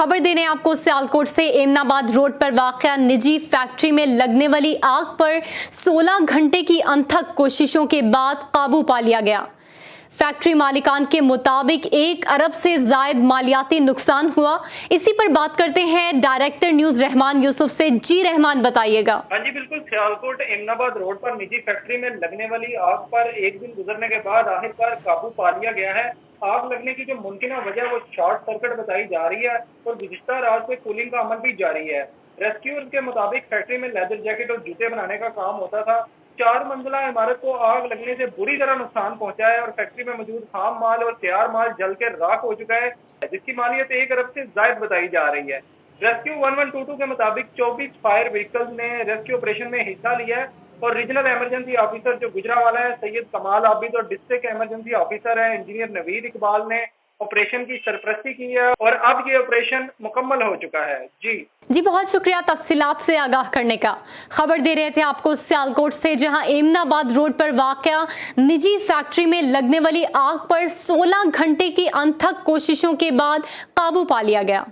खबर दे रहे हैं आपको सियालकोट से। एमनाबाद रोड पर वाक़या निजी फैक्ट्री में लगने वाली आग पर 16 घंटे की अनथक कोशिशों के बाद काबू पा लिया गया। फैक्ट्री मालिकान के मुताबिक 1 अरब से जायद मालियाती नुकसान हुआ। इसी पर बात करते हैं डायरेक्टर न्यूज रहमान यूसुफ से। जी रहमान, बताइएगा। हाँ जी बिल्कुल, सियालकोट एमनाबाद रोड पर निजी फैक्ट्री में लगने वाली आग पर एक दिन गुजरने के बाद आखिरकार काबू पा लिया गया है। आग लगने की जो मुमकिन वजह वो शॉर्ट सर्किट बताई जा रही है और गुज़िश्ता रात से कूलिंग का अमल भी जारी है। रेस्क्यूअर्स के मुताबिक फैक्ट्री में लेदर जैकेट और जूते बनाने का काम होता था। 4 मंजिला इमारत को आग लगने से बुरी तरह नुकसान पहुंचा है और फैक्ट्री में मौजूद खाम माल और तैयार माल जल के राख हो चुका है, जिसकी मालियत 1 अरब से जायद बताई जा रही है। रेस्क्यू 1122 के मुताबिक 24 फायर व्हीकल्स ने रेस्क्यू ऑपरेशन में हिस्सा लिया है और रीजनल इमरजेंसी ऑफिसर जो गुजरावाला है सैयद कमाल आबिद और डिस्ट्रिक्ट इमरजेंसी ऑफिसर है इंजीनियर नवीद इकबाल ने ऑपरेशन की सरपरस्ती की है और अब ये ऑपरेशन मुकम्मल हो चुका है। जी बहुत शुक्रिया तफसीलात से आगाह करने का। खबर दे रहे थे आपको सियालकोट से, जहां एमनाबाद रोड पर वाक़या निजी फैक्ट्री में लगने वाली आग पर 16 घंटे की अनथक कोशिशों के बाद काबू पा लिया गया।